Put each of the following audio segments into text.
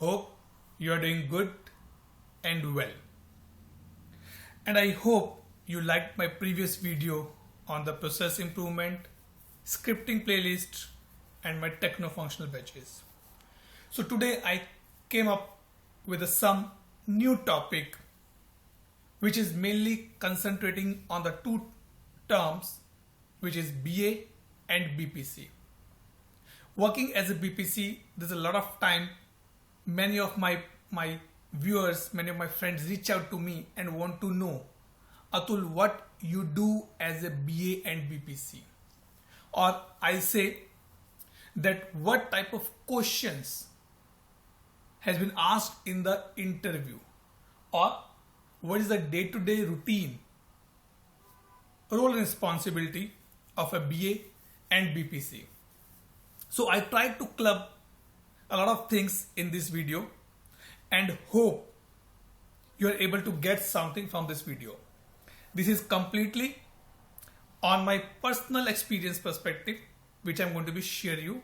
Hope you are doing good and well. And I hope you liked my previous video on the process improvement, scripting playlist, and my techno-functional badges. So today I came up with some new topic which is mainly concentrating on the two terms, which is BA and BPC. Working as a BPC, there's a lot of time many of my viewers, many of my friends reach out to me and want to know, Atul, what you do as a BA and BPC. Or I say that what type of questions has been asked in the interview, or what is the day-to-day routine, role and responsibility of a BA and BPC. So I tried to club a lot of things in this video and hope you are able to get something from this video. This is completely on my personal experience perspective, which I'm going to be sharing you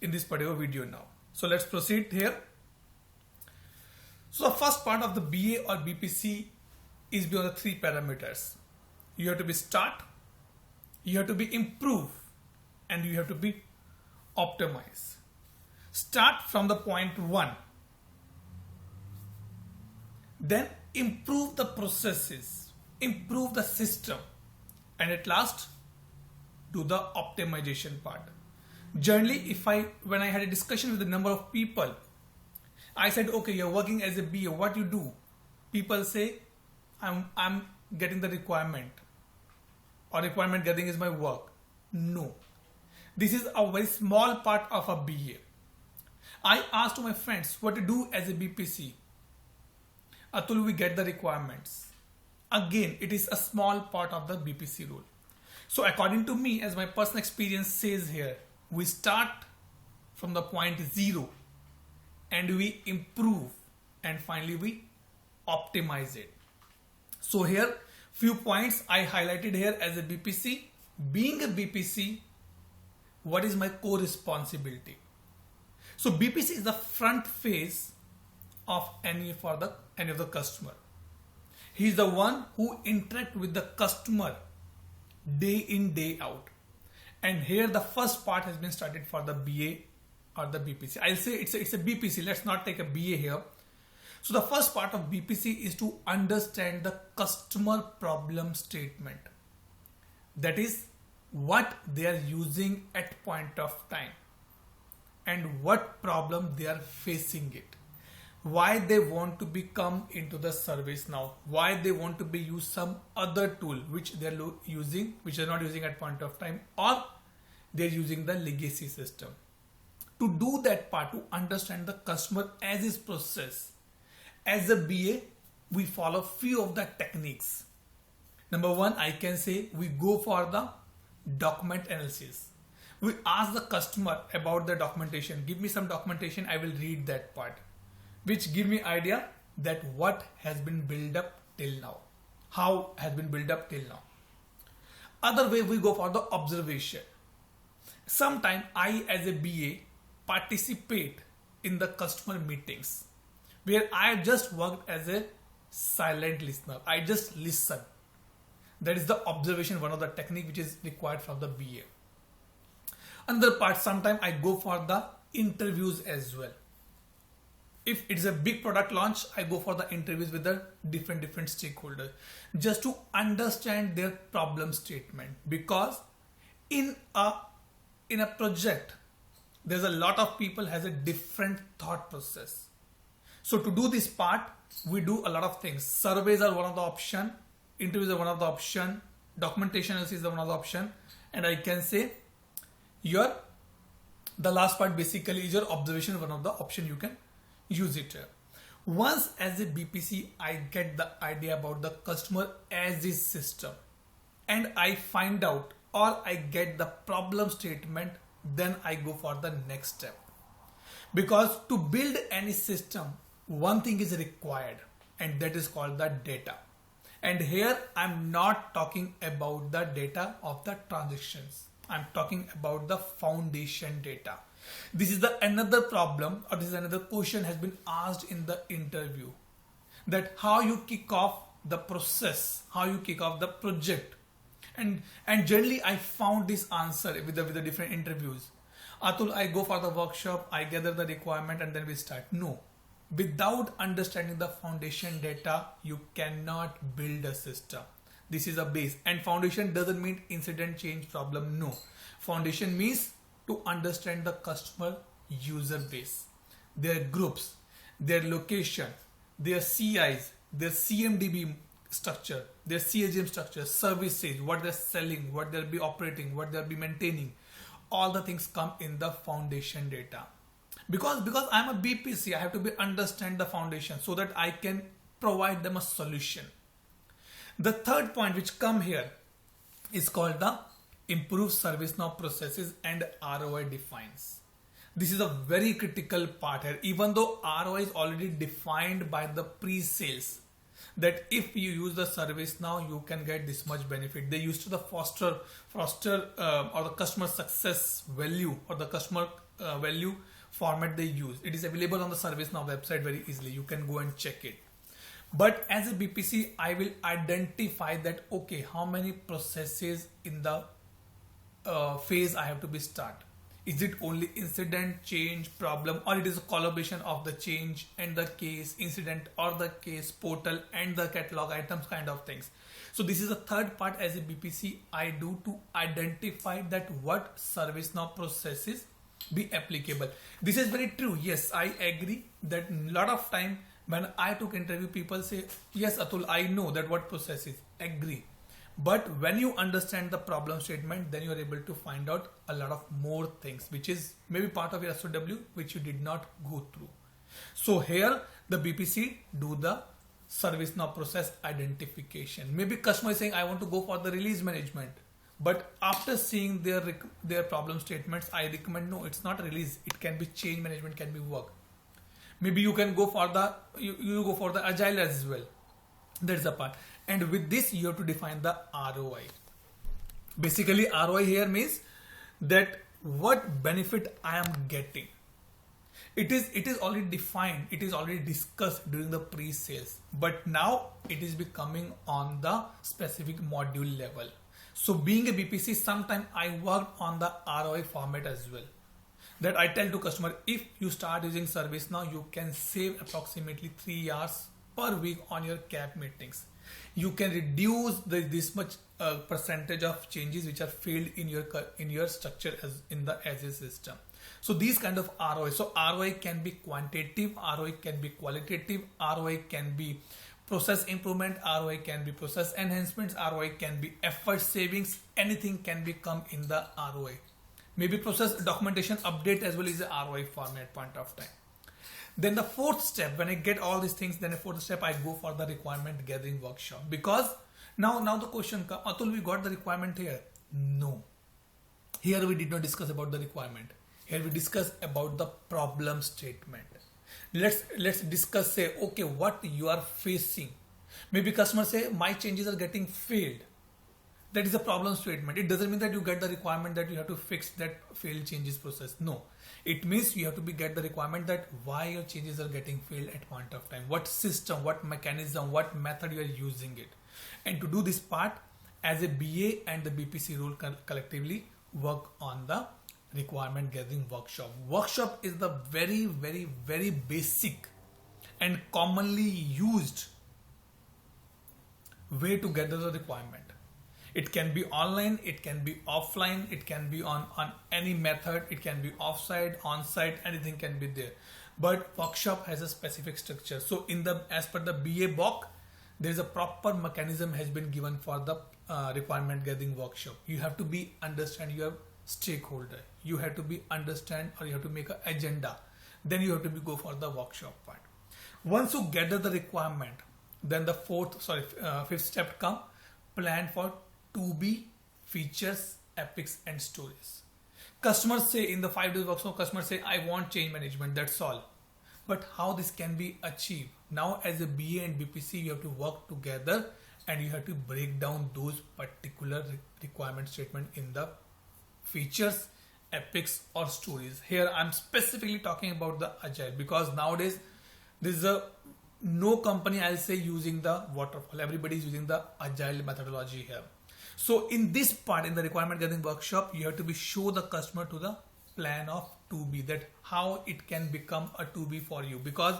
in this particular video now. So let's proceed here. So the first part of the BA or BPC is beyond the three parameters. You have to be start, you have to be improve, and you have to be optimize. Start from the point 1. Then improve the processes, improve the system, and at last do the optimization part. Generally, when I had a discussion with a number of people, I said, okay, you're working as a BA, what you do? People say, I'm getting the requirement, or requirement gathering is my work. No, this is a very small part of a BA. I asked my friends what to do as a BPC. Atul, we get the requirements. Again, it is a small part of the BPC role. So according to me, as my personal experience says here, we start from the point 0 and we improve, and finally we optimize it. So here, few points I highlighted here as a BPC. Being a BPC, what is my core responsibility? So BPC is the front face of any of the customer. He is the one who interact with the customer day in, day out. And here the first part has been started for the BA or the BPC. I'll say it's a BPC. Let's not take a BA here. So the first part of BPC is to understand the customer problem statement. That is what they are using at point of time and what problem they are facing it. Why they want to become into the service now, why they want to be use some other tool which they're using, which they're not using at point of time, or they're using the legacy system. To do that part, to understand the customer as his process, as a BA, we follow few of the techniques. Number 1, I can say we go for the document analysis. We ask the customer about the documentation. Give me some documentation, I will read that part, which give me idea that what has been built up till now, how has been built up till now. Other way, we go for the observation. Sometime I as a BA participate in the customer meetings where I just worked as a silent listener. I just listen. That is the observation, one of the technique which is required from the BA. Another part, sometime I go for the interviews as well. If it's a big product launch, I go for the interviews with the different stakeholders just to understand their problem statement, because in a project there's a lot of people has a different thought process. So to do this part, we do a lot of things. Surveys are one of the option, interviews are one of the option, documentation is one of the option, and I can say the last part basically is your observation, one of the option you can use it here. Once as a BPC, I get the idea about the customer as his system, and I find out or I get the problem statement, then I go for the next step. Because to build any system, one thing is required, and that is called the data. And here I'm not talking about the data of the transactions. I'm talking about the foundation data. This is the another problem, or this is another question has been asked in the interview, that how you kick off the process, how you kick off the project. And generally I found this answer with the different interviews. Atul, I go for the workshop, I gather the requirement, and then we start. No. Without understanding the foundation data, you cannot build a system. This is a base. And foundation doesn't mean incident change problem. No. Foundation means to understand the customer user base, their groups, their location, their CIs, their CMDB structure, their CAGM structure, services, what they're selling, what they'll be operating, what they'll be maintaining. All the things come in the foundation data. Because I'm a BPC, I have to understand the foundation so that I can provide them a solution. The third point which come here is called the improve ServiceNow processes and ROI defines. This is a very critical part here, even though ROI is already defined by the pre-sales, that if you use the ServiceNow, you can get this much benefit. They used to the Foster or the customer success value, or the customer value format they use. It is available on the ServiceNow website very easily. You can go and check it. But as a BPC, I will identify that, okay, how many processes in the phase I have to be start. Is it only incident, change, problem, or it is a collaboration of the change and the case, incident or the case, portal and the catalog items kind of things. So this is the third part as a BPC I do to identify that what ServiceNow processes be applicable. This is very true. Yes, I agree that a lot of time when I took interview, people say, yes, Atul, I know that what processes, agree. But when you understand the problem statement, then you are able to find out a lot of more things, which is maybe part of your SOW, which you did not go through. So here the BPC do the ServiceNow process identification. Maybe customer is saying, I want to go for the release management. But after seeing their problem statements, I recommend, no, it's not release. It can be change management, can be work. Maybe you can go for the, you go for the agile as well. That's the part. And with this, you have to define the ROI. Basically, ROI here means that what benefit I am getting. It is already defined. It is already discussed during the pre-sales. But now it is becoming on the specific module level. So being a BPC, sometimes I worked on the ROI format as well. That I tell to customer, if you start using ServiceNow, you can save approximately 3 hours per week on your CAP meetings. You can reduce this much percentage of changes which are failed in your structure as a system. So these kind of ROI. So ROI can be quantitative, ROI can be qualitative, ROI can be process improvement, ROI can be process enhancements, ROI can be effort savings. Anything can become in the ROI. Maybe process documentation update as well is a ROI format point of time. Then the fourth step, when I get all these things, then the fourth step, I go for the requirement gathering workshop. Because now the question comes, Atul, we got the requirement here. No. Here we did not discuss about the requirement. Here we discuss about the problem statement. Let's discuss, say, okay, what you are facing. Maybe customers say, my changes are getting failed. That is a problem statement. It doesn't mean that you get the requirement that you have to fix that failed changes process. No. It means you have to get the requirement that why your changes are getting failed at point of time. What system, what mechanism, what method you are using it. And to do this part, as a BA and the BPC role collectively work on the requirement gathering workshop. Workshop is the very, very, very basic and commonly used way to gather the requirement. It can be online, it can be offline, it can be on any method, it can be offsite, on-site, anything can be there. But workshop has a specific structure. So as per the BA BOK, there is a proper mechanism has been given for the requirement gathering workshop. You have to understand your stakeholder. You have to understand, or you have to make an agenda. Then you have to go for the workshop part. Once you gather the requirement, then the fifth step come, plan for to be features, epics and stories. Customers say in the 5 days workshop, customers say, I want change management, that's all. But how this can be achieved? Now as a BA and BPC, you have to work together and you have to break down those particular requirement statement in the features, epics or stories. Here I'm specifically talking about the agile because nowadays this is a no company I'll say using the waterfall. Everybody is using the agile methodology here. So in this part, in the requirement gathering workshop, you have to be show the customer to the plan of 2B, that how it can become a 2B for you. Because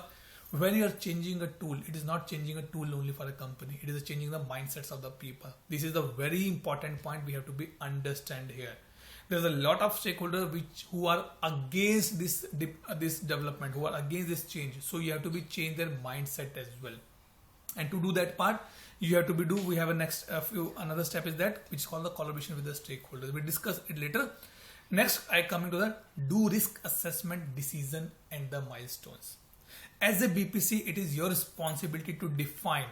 when you are changing a tool, it is not changing a tool only for a company. It is changing the mindsets of the people. This is the very important point we have to be understand here. There's a lot of stakeholders who are against this development, who are against this change. So you have to be change their mindset as well. And to do that part, you have to be we have another step is that which is called the collaboration with the stakeholders. We discuss it later. Next, I come into the do risk assessment, decision and the milestones. As a BPC, it is your responsibility to define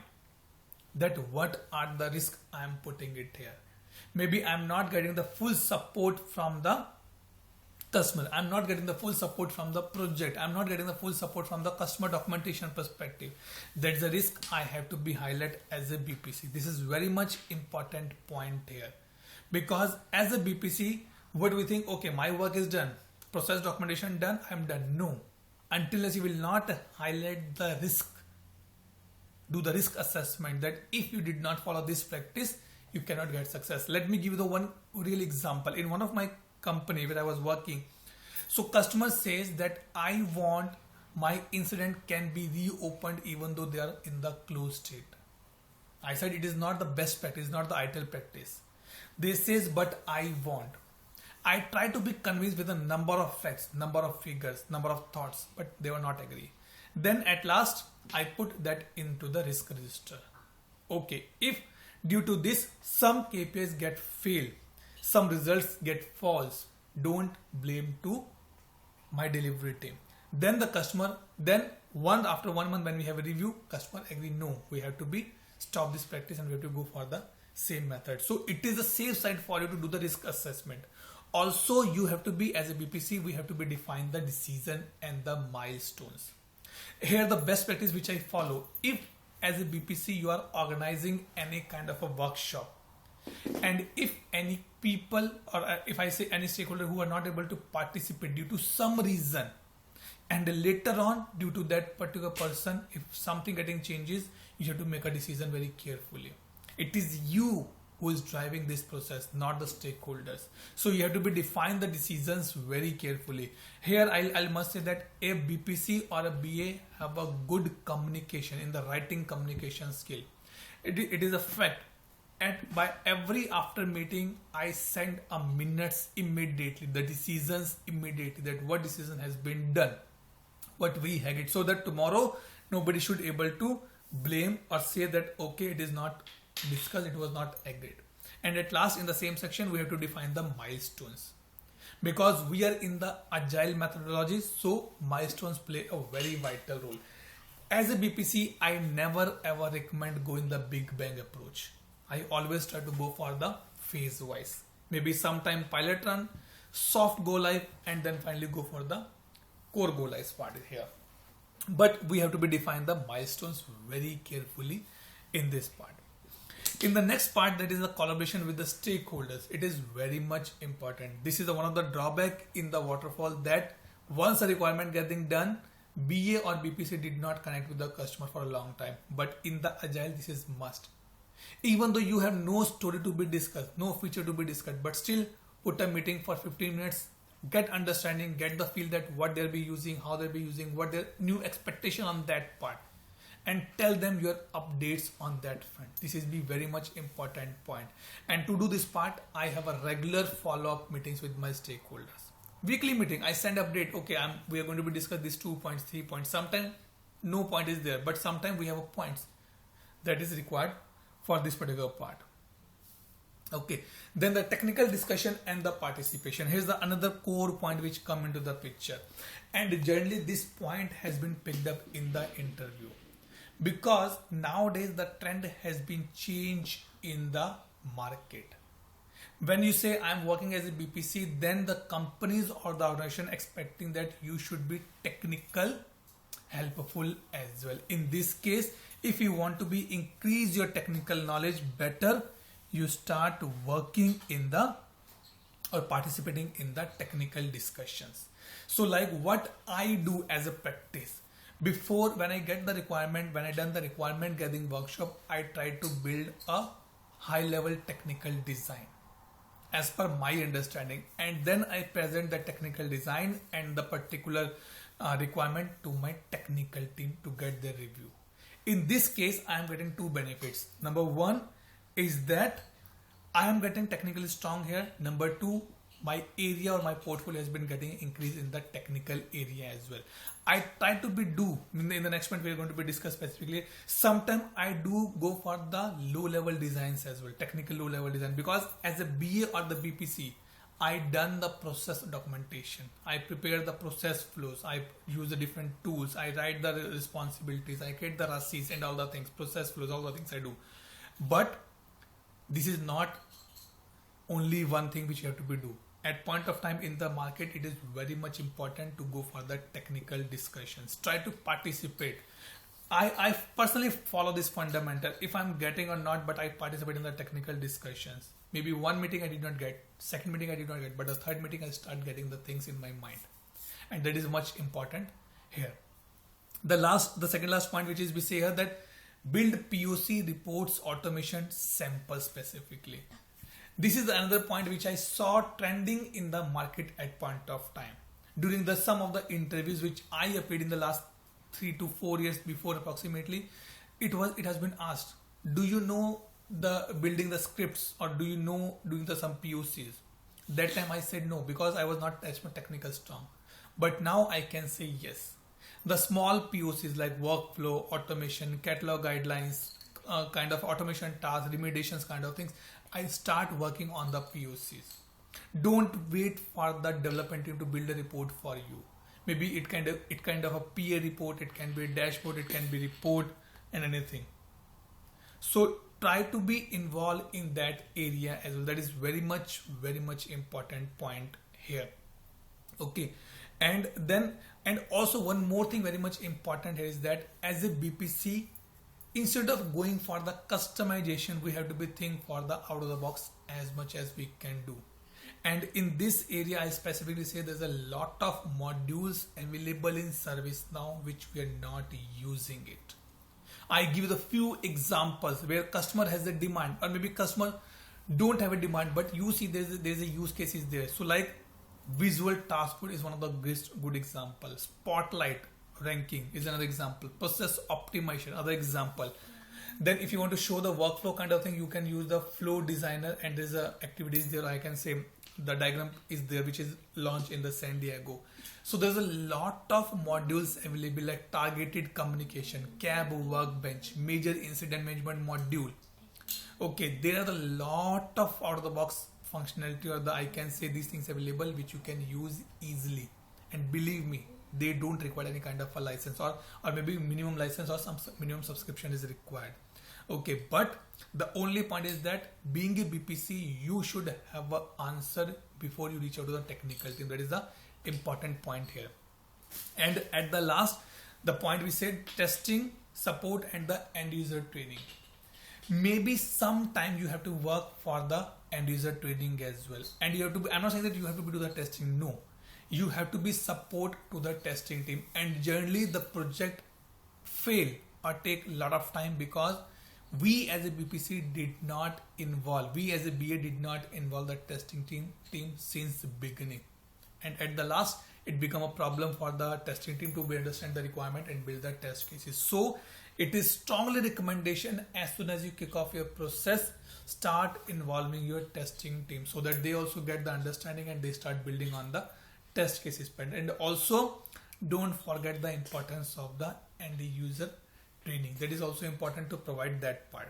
that what are the risks I am putting it here. Maybe I'm not getting the full support from the customer. I'm not getting the full support from the project. I'm not getting the full support from the customer documentation perspective. That's the risk I have to be highlight as a BPC. This is very much important point here. Because as a BPC, what do we think? Okay, my work is done. Process documentation done. I'm done. No. Until you will not highlight the risk. Do the risk assessment that if you did not follow this practice, you cannot get success. Let me give you the one real example. In one of my company where I was working, so customer says that I want my incident can be reopened even though they are in the closed state. I said it is not the best practice, not the ideal practice. They says, but I want. I try to be convinced with a number of facts, number of figures, number of thoughts, but they were not agree. Then at last, I put that into the risk register. Okay, if due to this, some KPIs get failed, some results get false, don't blame to my delivery team. Then the customer, after 1 month when we have a review, customer agree, no, we have to stop this practice and we have to go for the same method. So it is a safe side for you to do the risk assessment. Also, you have to be, as a BPC, we have to be define the decision and the milestones. Here the best practice which I follow, if as a BPC you are organizing any kind of a workshop, and if any people or if I say any stakeholder who are not able to participate due to some reason, and later on due to that particular person, if something getting changes, you have to make a decision very carefully. It is you who is driving this process, not the stakeholders. So you have to be define the decisions very carefully. Here I must say that a BPC or a BA have a good communication in the writing communication skill. It is a fact. And by every after meeting, I send a minutes immediately, the decisions immediately, that what decision has been done, what we had it, so that tomorrow nobody should able to blame or say that okay, it is not discussed, it was not agreed. And at last, in the same section, we have to define the milestones. Because we are in the agile methodology, so milestones play a very vital role. As a BPC, I never ever recommend going the big bang approach. I always try to go for the phase wise. Maybe sometime pilot run, soft go live, and then finally go for the core go live part here. But we have to be define the milestones very carefully in this part. In the next part, that is the collaboration with the stakeholders. It is very much important. This is one of the drawback in the waterfall, that once the requirement getting done, BA or BPC did not connect with the customer for a long time. But in the agile, this is must. Even though you have no story to be discussed, no feature to be discussed, but still put a meeting for 15 minutes, get understanding, get the feel that what they'll be using, how they'll be using, what their new expectation on that part, and tell them your updates on that front. This is the very much important point. And to do this part, I have a regular follow-up meetings with my stakeholders. Weekly meeting, I send update. Okay, we are going to be discuss these 2 points, 3 points. Sometimes no point is there, but sometimes we have a points that is required for this particular part. Okay, then the technical discussion and the participation. Here's the another core point which come into the picture. And generally this point has been picked up in the interview. Because nowadays the trend has been changed in the market. When you say I'm working as a BPC, then the companies or the organization expecting that you should be technical, helpful as well. In this case, if you want to be increase your technical knowledge better, you start working in the or participating in the technical discussions. So like what I do as a practice, before when I get the requirement, when I done the requirement gathering workshop, I try to build a high level technical design as per my understanding, and then I present the technical design and the particular requirement to my technical team to get their review. In this case, I am getting two benefits. Number one is that I am getting technically strong here. Number two, my area or my portfolio has been getting increased in the technical area as well. I try to in the next point we are going to be discuss specifically. Sometimes I do go for the low level designs as well, technical low level design, because as a BA or the BPC, I done the process documentation. I prepare the process flows. I use the different tools. I write the responsibilities. I get the RACs and all the things, process flows, all the things I do. But this is not only one thing which you have to do. At point of time in the market, it is very much important to go for the technical discussions. Try to participate. I personally follow this fundamental. If I'm getting or not, but I participate in the technical discussions. Maybe one meeting I did not get, second meeting I did not get, but the third meeting I start getting the things in my mind. And that is much important here. The second last point, which is we say here that build POC reports automation sample specifically. This is another point which I saw trending in the market at point of time. During some of the interviews which I appeared in the last 3 to 4 years before approximately, it has been asked, do you know the building the scripts, or do you know doing some POCs? That time I said no, because I was not as much technical strong. But now I can say yes. The small POCs like workflow, automation, catalog guidelines, kind of automation tasks, remediations kind of things, I start working on the POCs. Don't wait for the development team to build a report for you. Maybe it kind of a PA report, it can be a dashboard, it can be report and anything. So try to be involved in that area as well. That is very much important point here. Okay. And also one more thing very much important here is that as a BPC, instead of going for the customization, we have to be think for the out of the box as much as we can do. And in this area, I specifically say there's a lot of modules available in ServiceNow which we are not using it. I give you the few examples where customer has a demand, or maybe customer don't have a demand, but you see there's a use cases there. So like visual task force is one of the good examples. Spotlight ranking is another example. Process optimization, other example. Then if you want to show the workflow kind of thing, you can use the flow designer, and there's a activities there. I can say the diagram is there, which is launched in the San Diego. So there's a lot of modules available like targeted communication, CAB workbench, major incident management module. Okay, there are a lot of out of the box functionality, or I can say these things available which you can use easily. And believe me, they don't require any kind of a license, or maybe minimum license or some minimum subscription is required. Okay, but the only point is that being a BPC, you should have an answer before you reach out to the technical team. That is the important point here. And at the last, the point we said testing, support, and the end user training. Maybe sometime you have to work for the end user training as well. And you have to be, I'm not saying that you have to do the testing. No, you have to be support to the testing team. And generally the project fail or take a lot of time because we as a BPC did not involve, we as a BA did not involve the testing team since the beginning. And at the last, it become a problem for the testing team to understand the requirement and build the test cases. So it is strongly recommendation, as soon as you kick off your process, start involving your testing team so that they also get the understanding and they start building on the test cases. And also don't forget the importance of the end user training. That is also important to provide that part.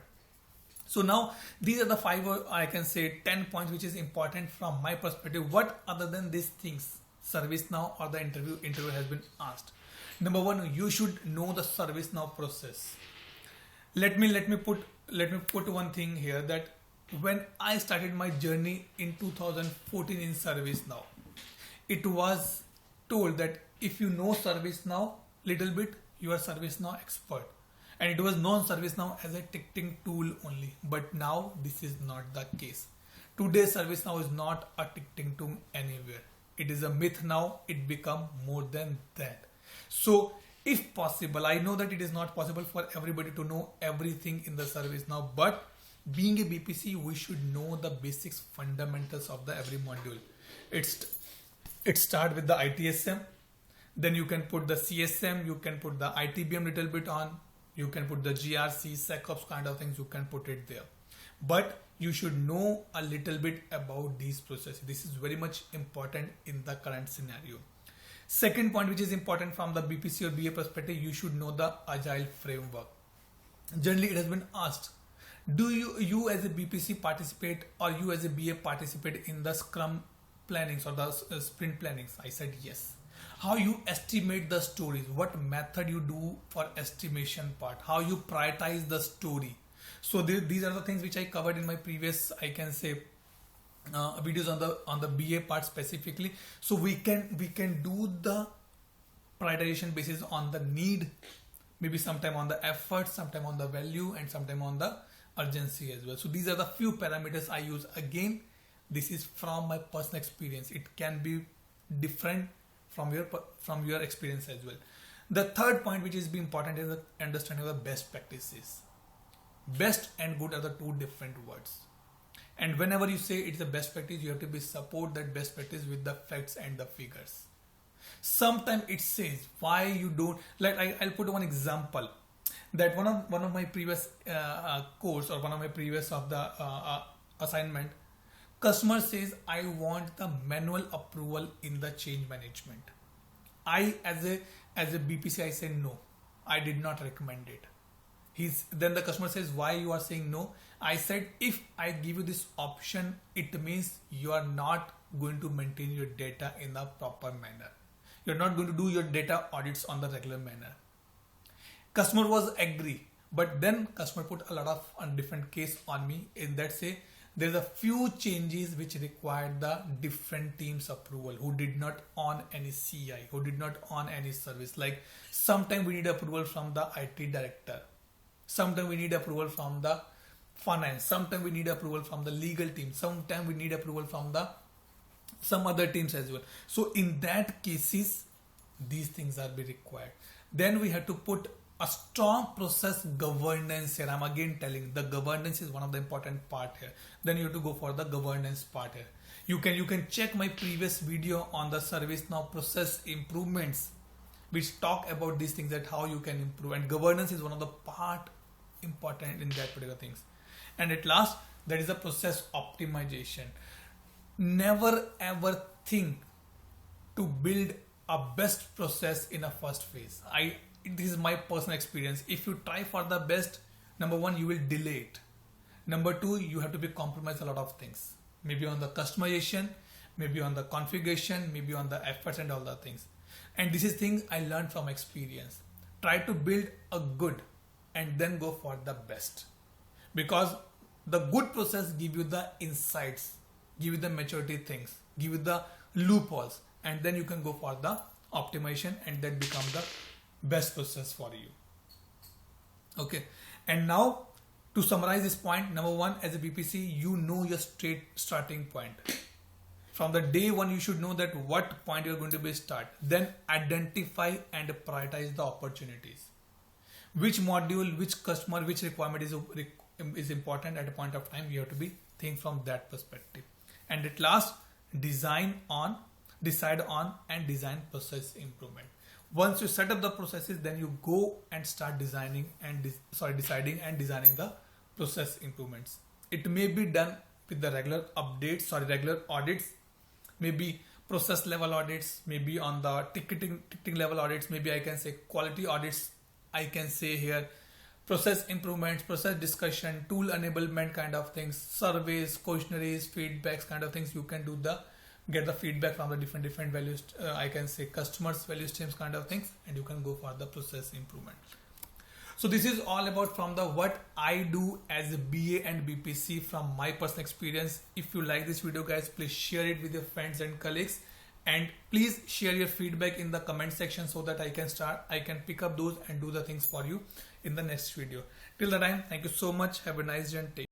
So now these are the 5, or I can say 10 points which is important from my perspective. What other than these things ServiceNow or the interview has been asked? Number one, you should know the ServiceNow process. Let me put one thing here, that when I started my journey in 2014 in ServiceNow, it was told that if you know ServiceNow little bit, you are ServiceNow expert. And it was known ServiceNow as a ticketing tool only. But now this is not the case. Today's ServiceNow is not a ticketing tool anywhere. It is a myth now. It become more than that. So if possible, I know that it is not possible for everybody to know everything in the ServiceNow, but being a BPC, we should know the basics, fundamentals of the every module. It start with the ITSM, then you can put the CSM, you can put the ITBM little bit on, you can put the GRC, SecOps kind of things, you can put it there. But you should know a little bit about these processes. This is very much important in the current scenario. Second point, which is important from the BPC or BA perspective, you should know the Agile Framework. Generally, it has been asked, do you as a BPC participate or you as a BA participate in the Scrum plannings or the sprint plannings? I said yes. How you estimate the stories, what method you do for estimation part, how you prioritize the story. So these are the things which I covered in my previous, I can say, videos on the BA part specifically. So we can do the prioritization basis on the need, maybe sometime on the effort, sometime on the value, and sometime on the urgency as well. So these are the few parameters I use. Again, this is from my personal experience. It can be different from your experience as well. The third point which is important is the understanding of the best practices. Best and good are the two different words. And whenever you say it's a best practice, you have to support that best practice with the facts and the figures. Sometimes it says why you don't, like I'll put one example, that one of my previous course or one of my previous of the assignment, customer says I want the manual approval in the change management. I as a BPC, I say no, I did not recommend it. Then the customer says, why you are saying no? I said, if I give you this option, it means you are not going to maintain your data in a proper manner. You're not going to do your data audits on the regular manner. Customer was agree, but then customer put a lot of different case on me. In that say, there's a few changes which required the different teams approval, who did not on any CI, who did not on any service. Like sometimes we need approval from the IT director. Sometimes we need approval from the finance. Sometimes we need approval from the legal team. Sometimes we need approval from some other teams as well. So in that cases, these things are be required. Then we have to put a strong process governance here. I'm again telling the governance is one of the important part here. Then you have to go for the governance part here. You can check my previous video on the ServiceNow process improvements, which talk about these things, that how you can improve, and governance is one of the part important in that particular things. And at last, there is a process optimization. Never ever think to build a best process in a first phase. This is my personal experience. If you try for the best, number one, you will delay it. Number two, you have to be compromised a lot of things. Maybe on the customization, maybe on the configuration, maybe on the efforts and all the things. And this is thing I learned from experience. Try to build a good and then go for the best. Because the good process give you the insights, give you the maturity things, give you the loopholes, and then you can go for the optimization and then become the best process for you. Okay. And now to summarize this point, number one, as a BPC, you know your starting point. From the day one, you should know that what point you're going to be start. Then identify and prioritize the opportunities. Which module, which customer, which requirement is important at a point of time. You have to be think from that perspective. And at last, decide on and design process improvement. Once you set up the processes, then you go and start deciding and designing the process improvements. It may be done with the regular audits, maybe process level audits, maybe on the ticketing level audits, maybe I can say quality audits, I can say here process improvements, process discussion, tool enablement kind of things, surveys, questionnaires, feedbacks kind of things. You can get the feedback from the different values, I can say customers, value streams kind of things, and you can go for the process improvement. So this is all about from the what I do as a BA and BPC from my personal experience. If you like this video, guys, please share it with your friends and colleagues, and please share your feedback in the comment section so that I can pick up those and do the things for you in the next video. Till the time, thank you so much. Have a nice day and take care.